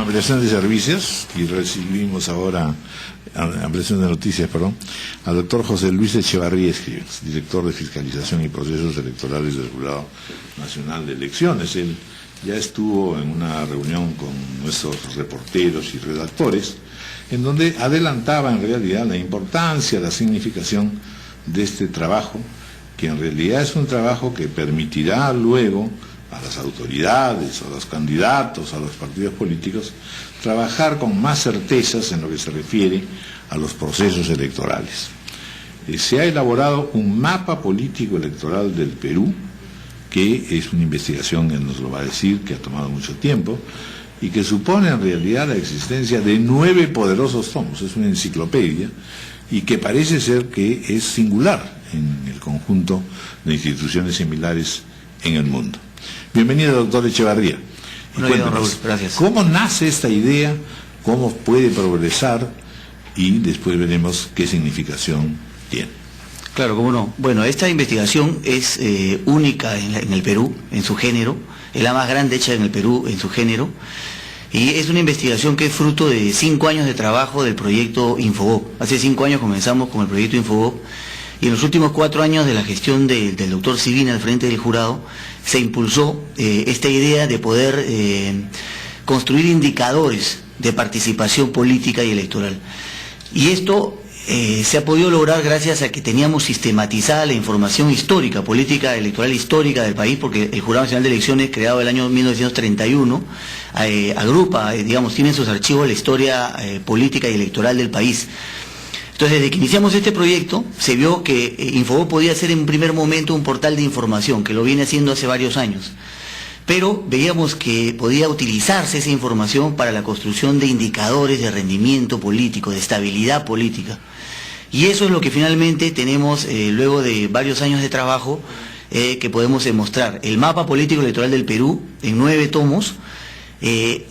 ampliación de servicios y recibimos ahora, ampliación de noticias, perdón, al doctor José Luis Echevarría Escrivens, director de Fiscalización y Procesos Electorales del Jurado Nacional de Elecciones. Él ya estuvo en una reunión con nuestros reporteros y redactores, en donde adelantaba en realidad la importancia, la significación de este trabajo, que en realidad es un trabajo que permitirá luego a las autoridades, a los candidatos, a los partidos políticos, trabajar con más certezas en lo que se refiere a los procesos electorales. Se ha elaborado un mapa político electoral del Perú, que es una investigación, él nos lo va a decir, que ha tomado mucho tiempo, y que supone en realidad la existencia de 9 poderosos tomos, es una enciclopedia, y que parece ser que es singular en el conjunto de instituciones similares en el mundo. Bienvenido, doctor Echevarría. Bueno, Raúl, gracias. ¿Cómo nace esta idea? ¿Cómo puede progresar? Y después veremos qué significación tiene. Claro, cómo no. Bueno, esta investigación es única en el Perú, en su género, es la más grande hecha en el Perú en su género, y es una investigación que es fruto de 5 años de trabajo del proyecto Infobop. Hace 5 años comenzamos con el proyecto Infobop, y en los últimos 4 años de la gestión del doctor Civina al frente del jurado, se impulsó esta idea de poder construir indicadores de participación política y electoral. Y esto se ha podido lograr gracias a que teníamos sistematizada la información histórica, política electoral histórica del país, porque el Jurado Nacional de Elecciones, creado el año 1931, agrupa, digamos, tiene en sus archivos la historia política y electoral del país. Entonces, desde que iniciamos este proyecto, se vio que Infobop podía ser en un primer momento un portal de información, que lo viene haciendo hace varios años. Pero veíamos que podía utilizarse esa información para la construcción de indicadores de rendimiento político, de estabilidad política. Y eso es lo que finalmente tenemos, luego de varios años de trabajo, que podemos demostrar. El mapa político electoral del Perú, en 9 tomos,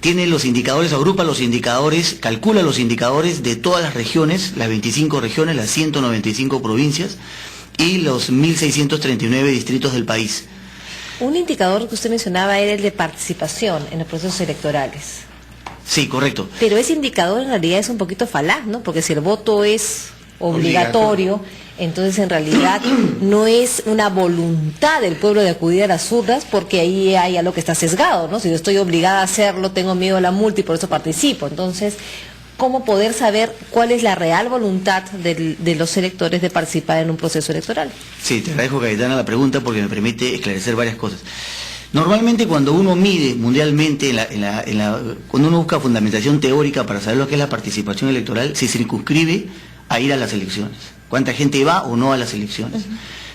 tiene los indicadores, agrupa los indicadores, calcula los indicadores de todas las regiones, las 25 regiones, las 195 provincias y los 1.639 distritos del país. Un indicador que usted mencionaba era el de participación en los procesos electorales. Sí, correcto. Pero ese indicador en realidad es un poquito falaz, ¿no? Porque si el voto es obligatorio, entonces en realidad no es una voluntad del pueblo de acudir a las urnas, porque ahí hay algo que está sesgado, ¿no? Si yo estoy obligada a hacerlo, tengo miedo a la multa y por eso participo. Entonces, ¿cómo poder saber cuál es la real voluntad de los electores de participar en un proceso electoral? Sí, te agradezco, Cayetana, la pregunta porque me permite esclarecer varias cosas. Normalmente cuando uno mide mundialmente, cuando uno busca fundamentación teórica para saber lo que es la participación electoral, se circunscribe a ir a las elecciones. ¿Cuánta gente va o no a las elecciones?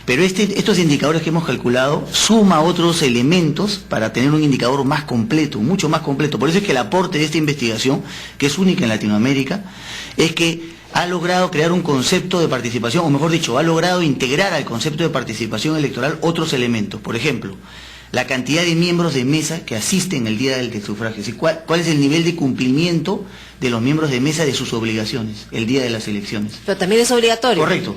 Pero estos indicadores que hemos calculado suma otros elementos para tener un indicador más completo, mucho más completo. Por eso es que el aporte de esta investigación, que es única en Latinoamérica, es que ha logrado crear un concepto de participación, o mejor dicho, ha logrado integrar al concepto de participación electoral otros elementos. Por ejemplo, la cantidad de miembros de mesa que asisten el día del sufragio. ¿Cuál es el nivel de cumplimiento de los miembros de mesa de sus obligaciones el día de las elecciones? Pero también es obligatorio. Correcto.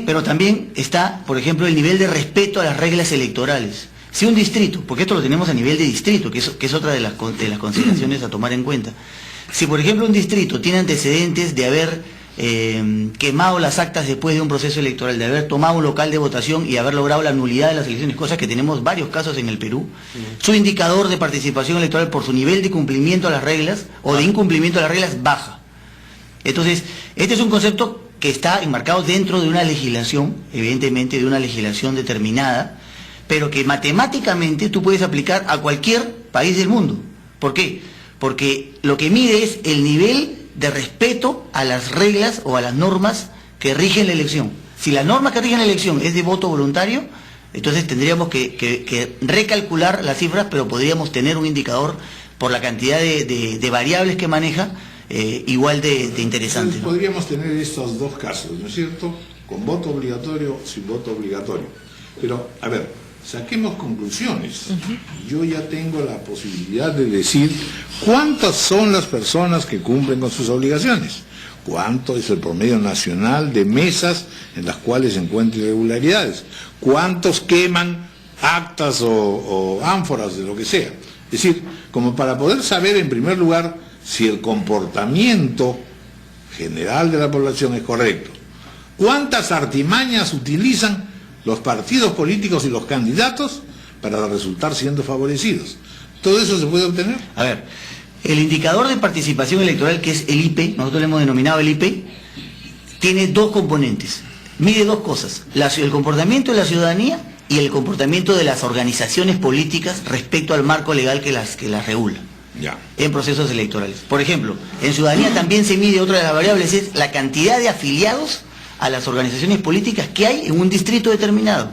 Pero también está, por ejemplo, el nivel de respeto a las reglas electorales. Si un distrito, porque esto lo tenemos a nivel de distrito, que es otra de las consideraciones a tomar en cuenta. Si, por ejemplo, un distrito tiene antecedentes de haber quemado las actas después de un proceso electoral, de haber tomado un local de votación y haber logrado la nulidad de las elecciones, cosas que tenemos varios casos en el Perú, su indicador de participación electoral por su nivel de cumplimiento a las reglas o de incumplimiento a las reglas baja. Entonces, este es un concepto que está enmarcado dentro de una legislación, evidentemente de una legislación determinada, pero que matemáticamente tú puedes aplicar a cualquier país del mundo. ¿Por qué? Porque lo que mide es el nivel de respeto a las reglas o a las normas que rigen la elección. Si la norma que rigen la elección es de voto voluntario, entonces tendríamos que recalcular las cifras, pero podríamos tener un indicador por la cantidad de variables que maneja, igual de interesante, Entonces, ¿no? podríamos tener estos dos casos, ¿no es cierto? Con voto obligatorio, sin voto obligatorio. Pero, a ver, saquemos conclusiones. Yo ya tengo la posibilidad de decir cuántas son las personas que cumplen con sus obligaciones, cuánto es el promedio nacional de mesas en las cuales se encuentran irregularidades, cuántos queman actas o ánforas de lo que sea. Es decir, como para poder saber en primer lugar si el comportamiento general de la población es correcto. ¿Cuántas artimañas utilizan los partidos políticos y los candidatos para resultar siendo favorecidos? ¿Todo eso se puede obtener? A ver, el indicador de participación electoral, que es el IP, nosotros le hemos denominado el IP, tiene dos componentes. Mide dos cosas: el comportamiento de la ciudadanía y el comportamiento de las organizaciones políticas respecto al marco legal que las regula. Ya. En procesos electorales. Por ejemplo, en ciudadanía también se mide otra de las variables, es la cantidad de afiliados a las organizaciones políticas que hay en un distrito determinado.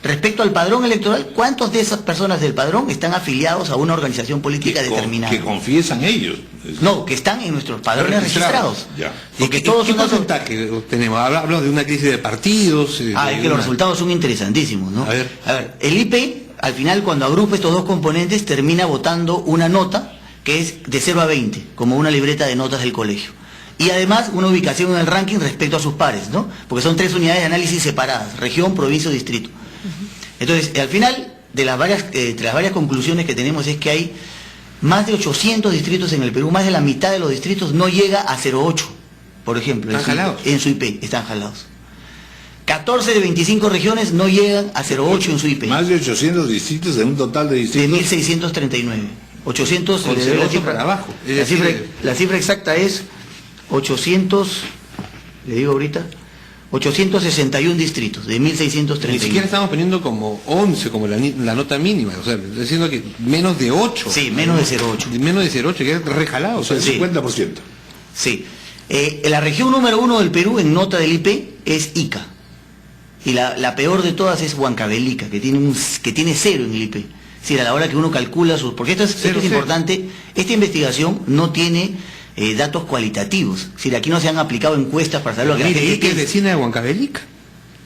Respecto al padrón electoral, ¿cuántos de esas personas del padrón están afiliados a una organización política determinada? Que confiesan ellos. No, que están en nuestros padrones registrados. Ya. Porque todos ¿Qué son porcentaje tenemos? Hablamos de una crisis de partidos. es que los resultados son interesantísimos, ¿no? A ver, el IP, al final, cuando agrupa estos dos componentes, termina votando una nota que es de 0 a 20, como una libreta de notas del colegio. Y además una ubicación en el ranking respecto a sus pares, ¿no? Porque son 3 unidades de análisis separadas: región, provincia o distrito. Entonces, al final, de las varias conclusiones que tenemos es que hay más de 800 distritos en el Perú, más de la mitad de los distritos no llega a 0,8, por ejemplo. ¿Están jalados? En su IP, están jalados. 14 de 25 regiones no llegan a 0,8 en su IP. Más de 800 distritos en un total de De distritos. 1639. 800 con le doy 0,8 para abajo. Es la cifra exacta es 800, le digo ahorita, 861 distritos de 1631. Ni siquiera estamos poniendo como 11, como la nota mínima. O sea, diciendo que menos de 8. Sí, menos de 0,8. Menos de 0,8, que es rejalado. O sea, el Sí. 50%. Sí. La región número 1 del Perú en nota del IP es Ica. Y la peor de todas es Huancavelica, que tiene 0 en el IP. Es decir, a la hora que uno calcula sus... Porque esto es importante, esta investigación no tiene datos cualitativos. Es decir, aquí no se han aplicado encuestas para saber lo que la Mire, gente ¿es que es piensa. vecina de Huancavelica?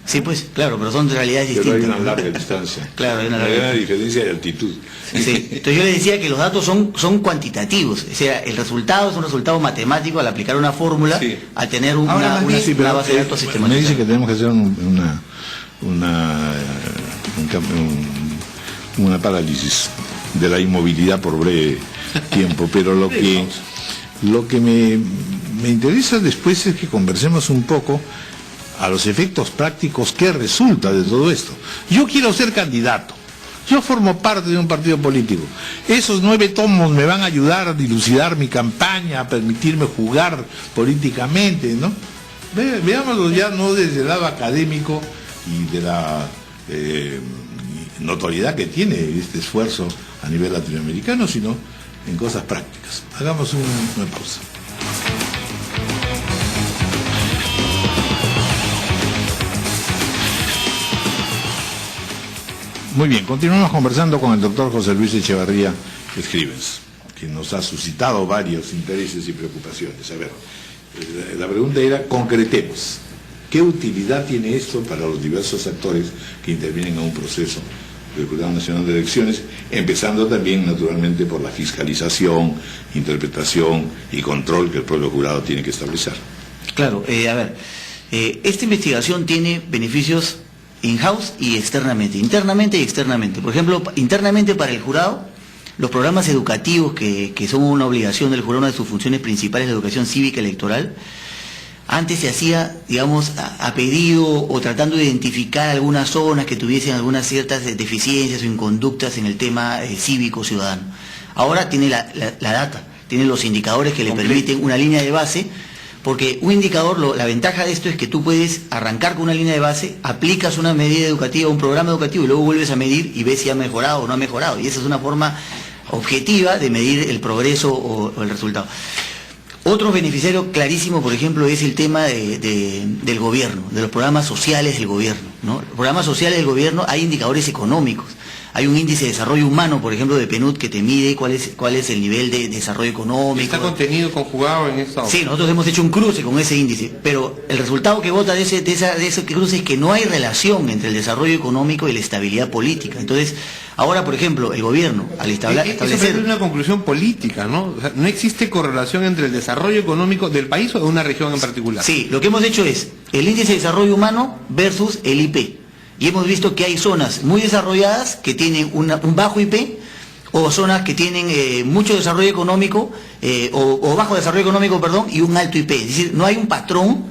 Sí, pues, claro, pero son realidades Pero hay distintas. una larga distancia. Claro, hay una larga Hay una distancia. diferencia de altitud. Sí. Entonces yo le decía que los datos son cuantitativos. O sea, el resultado es un resultado matemático al aplicar una fórmula, Sí. al tener Ahora, una más bien, Sí, pero, base de datos me sistematizada. dice que tenemos que hacer una parálisis de la inmovilidad por breve tiempo, pero lo que me interesa después es que conversemos un poco a los efectos prácticos que resulta de todo esto. Yo quiero ser candidato, yo formo parte de un partido político, esos 9 tomos me van a ayudar a dilucidar mi campaña, a permitirme jugar políticamente, ¿no? Veámoslo ya no desde el lado académico y de la notoriedad que tiene este esfuerzo a nivel latinoamericano, sino en cosas prácticas. Hagamos una pausa. Muy bien, continuamos conversando con el doctor José Luis Echevarría Escrivens, que nos ha suscitado varios intereses y preocupaciones. A ver, la pregunta era, concretemos, ¿qué utilidad tiene esto para los diversos actores que intervienen en un proceso del Jurado Nacional de Elecciones, empezando también naturalmente por la fiscalización, interpretación y control que el propio jurado tiene que establecer? Claro, esta investigación tiene beneficios in-house y externamente, internamente y externamente. Por ejemplo, internamente para el jurado, los programas educativos que son una obligación del jurado, una de sus funciones principales, la educación cívica electoral, antes se hacía, digamos, a pedido o tratando de identificar algunas zonas que tuviesen algunas ciertas deficiencias o inconductas en el tema cívico ciudadano. Ahora tiene la data, tiene los indicadores que le permiten una línea de base, porque un indicador, la ventaja de esto es que tú puedes arrancar con una línea de base, aplicas una medida educativa, un programa educativo y luego vuelves a medir y ves si ha mejorado o no ha mejorado. Y esa es una forma objetiva de medir el progreso o el resultado. Otro beneficiario clarísimo, por ejemplo, es el tema del gobierno, de los programas sociales del gobierno, ¿no? Los programas sociales del gobierno, hay indicadores económicos. Hay un índice de desarrollo humano, por ejemplo, de PNUD, que te mide cuál es el nivel de desarrollo económico. ¿Está contenido conjugado en esta? Sí, nosotros hemos hecho un cruce con ese índice, pero el resultado que vota de ese cruce es que no hay relación entre el desarrollo económico y la estabilidad política. Entonces, ahora, por ejemplo, el gobierno, al Eso establecer... es una conclusión política, ¿no? O sea, no existe correlación entre el desarrollo económico del país o de una región en particular. Sí, lo que hemos hecho es el índice de desarrollo humano versus el IP. Y hemos visto que hay zonas muy desarrolladas que tienen un bajo IP, o zonas que tienen mucho desarrollo económico, o bajo desarrollo económico, perdón, y un alto IP. Es decir, no hay un patrón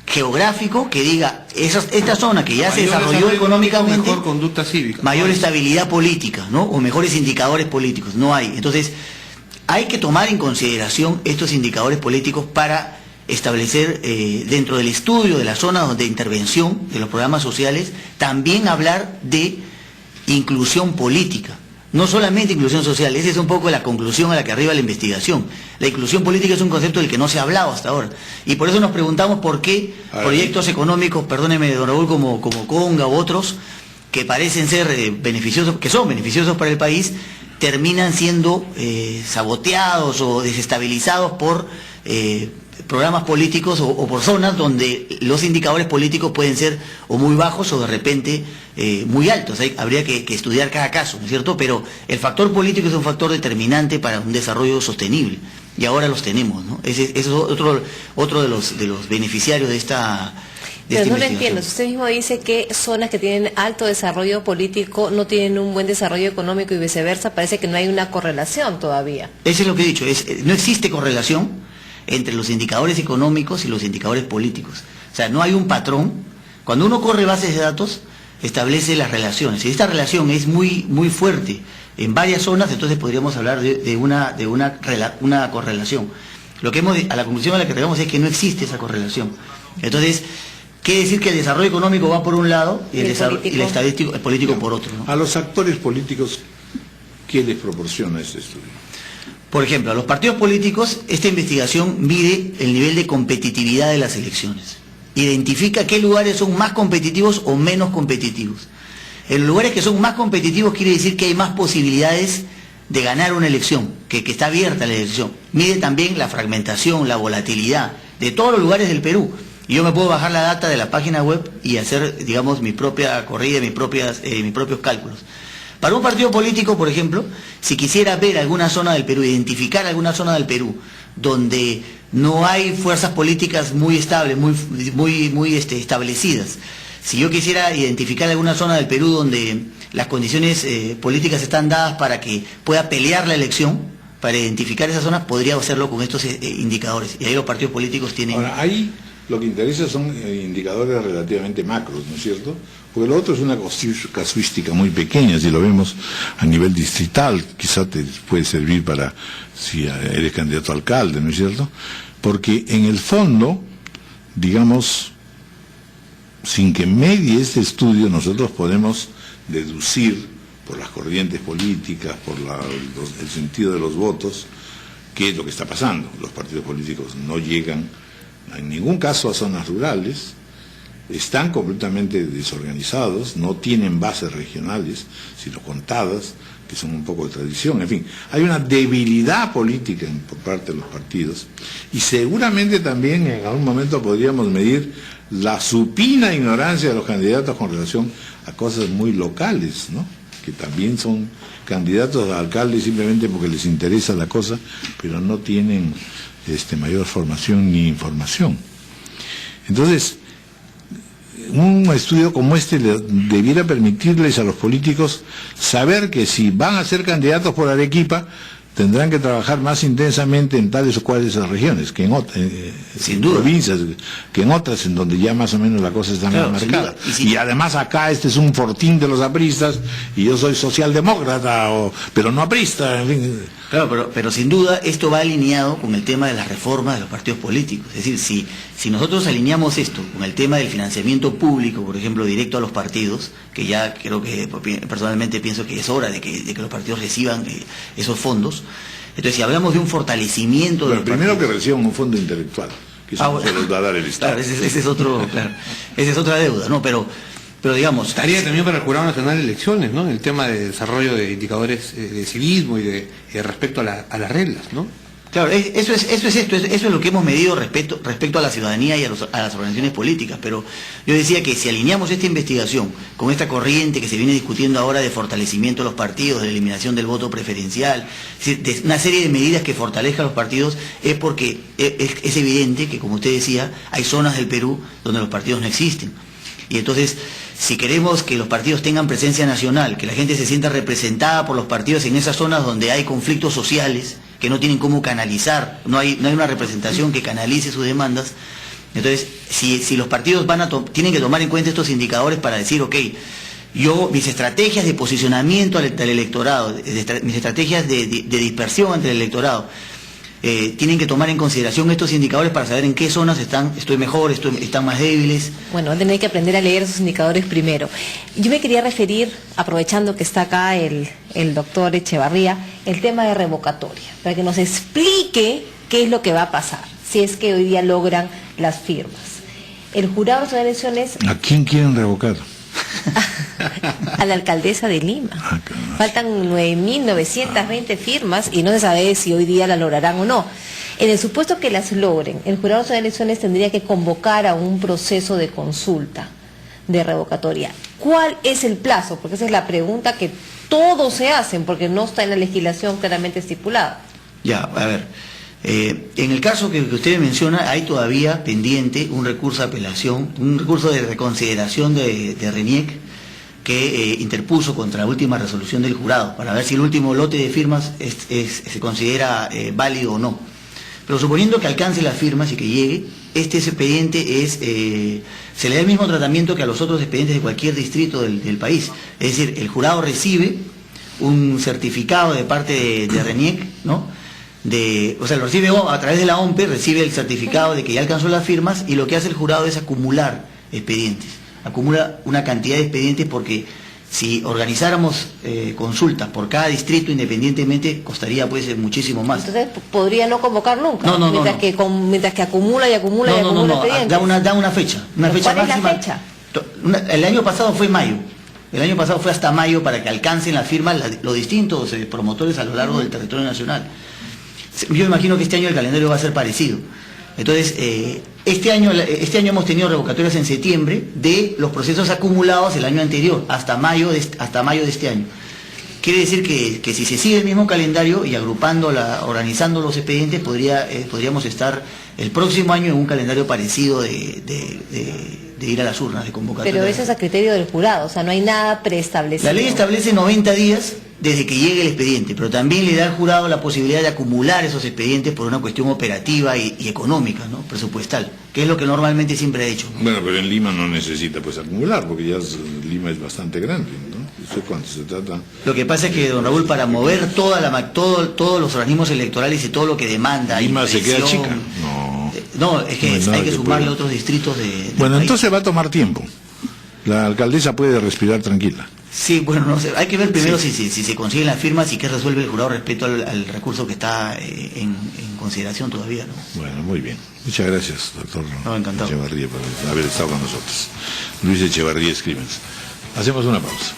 geográfico que diga, esta zona que ya se desarrolló económicamente, mejor conducta cívica, mayor estabilidad política, ¿no? O mejores indicadores políticos. No hay. Entonces, hay que tomar en consideración estos indicadores políticos para establecer dentro del estudio de las zonas de intervención de los programas sociales, también hablar de inclusión política. No solamente inclusión social, esa es un poco la conclusión a la que arriba la investigación. La inclusión política es un concepto del que no se ha hablado hasta ahora. Y por eso nos preguntamos por qué proyectos económicos, perdóneme don Raúl, como Conga u otros, que parecen ser beneficiosos, que son beneficiosos para el país, terminan siendo saboteados o desestabilizados por programas políticos o por zonas donde los indicadores políticos pueden ser o muy bajos o de repente muy altos. Habría que estudiar cada caso, ¿no es cierto? Pero el factor político es un factor determinante para un desarrollo sostenible y ahora los tenemos, ¿no? Ese es otro de los beneficiarios de esta Pero no lo entiendo. Usted mismo dice que zonas que tienen alto desarrollo político no tienen un buen desarrollo económico y viceversa. Parece que no hay una correlación todavía. Eso es lo que he dicho. No existe correlación entre los indicadores económicos y los indicadores políticos. O sea, no hay un patrón. Cuando uno corre bases de datos, establece las relaciones. Si esta relación es muy fuerte en varias zonas, entonces podríamos hablar de una correlación. A la conclusión a la que llegamos es que no existe esa correlación. Entonces, quiere decir que el desarrollo económico va por un lado y el político por otro, ¿no? A los actores políticos, ¿qué les proporciona este estudio? Por ejemplo, a los partidos políticos, esta investigación mide el nivel de competitividad de las elecciones. Identifica qué lugares son más competitivos o menos competitivos. En los lugares que son más competitivos quiere decir que hay más posibilidades de ganar una elección, que está abierta la elección. Mide también la fragmentación, la volatilidad de todos los lugares del Perú. Y yo me puedo bajar la data de la página web y hacer, digamos, mi propia corrida, mis propios cálculos. Para un partido político, por ejemplo, si quisiera ver alguna zona del Perú, identificar alguna zona del Perú donde no hay fuerzas políticas muy estables, muy establecidas, si yo quisiera identificar alguna zona del Perú donde las condiciones políticas están dadas para que pueda pelear la elección, para identificar esas zonas, podría hacerlo con estos indicadores. Y ahí los partidos políticos tienen... Ahora, ahí lo que interesa son indicadores relativamente macros, ¿no es cierto? Porque lo otro es una casuística muy pequeña, si lo vemos a nivel distrital, quizá te puede servir para si eres candidato a alcalde, ¿no es cierto? Porque en el fondo, digamos, sin que medie este estudio, nosotros podemos deducir por las corrientes políticas, por el sentido de los votos, qué es lo que está pasando. Los partidos políticos no llegan en ningún caso a zonas rurales, están completamente desorganizados, no tienen bases regionales, sino contadas, que son un poco de tradición, en fin, hay una debilidad política por parte de los partidos, y seguramente también en algún momento podríamos medir la supina ignorancia de los candidatos con relación a cosas muy locales, ¿no? Que también son candidatos a alcaldes simplemente porque les interesa la cosa, pero no tienen mayor formación ni información. Entonces, un estudio como este debiera permitirles a los políticos saber que si van a ser candidatos por Arequipa, tendrán que trabajar más intensamente en tales o cuales regiones, que en provincias, que en otras en donde ya más o menos la cosa está más marcada. Y además acá este es un fortín de los apristas, y yo soy socialdemócrata, pero no aprista, en fin. Claro, pero sin duda esto va alineado con el tema de las reformas de los partidos políticos. Es decir, si nosotros alineamos esto con el tema del financiamiento público, por ejemplo, directo a los partidos, que ya creo que personalmente pienso que es hora de que los partidos reciban esos fondos. Entonces, si hablamos de un fortalecimiento de los primero partidos, que reciban un fondo intelectual, que eso se los va a dar el Estado. Claro, ese es otra deuda, ¿no? Pero digamos... Estaría también para el Jurado Nacional de Elecciones, ¿no? El tema de desarrollo de indicadores de civismo y de respecto a las reglas, ¿no? Claro, eso es lo que hemos medido respecto a la ciudadanía y a las organizaciones políticas, pero yo decía que si alineamos esta investigación con esta corriente que se viene discutiendo ahora de fortalecimiento de los partidos, de eliminación del voto preferencial, de una serie de medidas que fortalezcan los partidos, es porque es evidente que, como usted decía, hay zonas del Perú donde los partidos no existen. Y entonces, si queremos que los partidos tengan presencia nacional, que la gente se sienta representada por los partidos en esas zonas donde hay conflictos sociales, que no tienen cómo canalizar, no hay una representación que canalice sus demandas, entonces si los partidos tienen que tomar en cuenta estos indicadores para decir, ok, mis estrategias de posicionamiento al electorado, mis estrategias de dispersión ante el electorado, tienen que tomar en consideración estos indicadores para saber en qué zonas estoy mejor, están más débiles. Bueno, van a tener que aprender a leer esos indicadores primero. Yo me quería referir, aprovechando que está acá el doctor Echevarría, el tema de revocatoria, para que nos explique qué es lo que va a pasar, si es que hoy día logran las firmas. El Jurado Nacional de Elecciones... ¿A quién quieren revocar? A la alcaldesa de Lima. Faltan 9.920 firmas y no se sabe si hoy día las lograrán o no. En el supuesto que las logren, el Jurado Nacional de Elecciones tendría que convocar a un proceso de consulta de revocatoria. ¿Cuál es el plazo? Porque esa es la pregunta que todos se hacen, porque no está en la legislación claramente estipulada. Ya, a ver, en el caso que usted menciona, hay todavía pendiente un recurso de apelación, un recurso de reconsideración de RENIEC que interpuso contra la última resolución del jurado, para ver si el último lote de firmas se considera válido o no. Pero suponiendo que alcance las firmas y que llegue, este expediente se le da el mismo tratamiento que a los otros expedientes de cualquier distrito del país. Es decir, el jurado recibe un certificado de parte de RENIEC, ¿no? O sea, lo recibe a través de la OMPE, recibe el certificado de que ya alcanzó las firmas, y lo que hace el jurado es acumular expedientes. Acumula una cantidad de expedientes, porque si organizáramos consultas por cada distrito independientemente, costaría pues muchísimo más. Entonces podría no convocar nunca, No, mientras que acumula y acumula expedientes. Da una fecha, ¿Cuál fecha es la máxima. fecha? El año pasado fue mayo. El año pasado fue hasta mayo, para que alcancen las firmas los distintos promotores a lo largo del territorio nacional. Yo me imagino que este año el calendario va a ser parecido. Entonces, este año hemos tenido revocatorias en septiembre de los procesos acumulados el año anterior, hasta mayo de este año. Quiere decir que si se sigue el mismo calendario y organizando los expedientes, podríamos estar el próximo año en un calendario parecido de ir a las urnas, de convocatoria. Pero eso es a criterio del jurado, o sea, no hay nada preestablecido. La ley establece 90 días desde que llegue el expediente, pero también le da al jurado la posibilidad de acumular esos expedientes por una cuestión operativa y económica, ¿no? Presupuestal, que es lo que normalmente siempre ha hecho, ¿no? Bueno, pero en Lima no necesita pues acumular, porque Lima es bastante grande, ¿no? ¿De cuánto se trata? Lo que pasa es que, don Raúl, para mover todos los organismos electorales y todo lo que demanda... ¿Lima se queda chica? No, es que hay que sumarle otros distritos de Bueno, entonces va a tomar tiempo. La alcaldesa puede respirar tranquila. Sí, bueno, no sé, hay que ver primero si se consiguen las firmas y qué resuelve el jurado respecto al recurso que está en consideración todavía, ¿no? Bueno, muy bien. Muchas gracias, doctor encantado. Echevarría, por haber estado con nosotros. Luis Echevarría Escribens. Hacemos una pausa.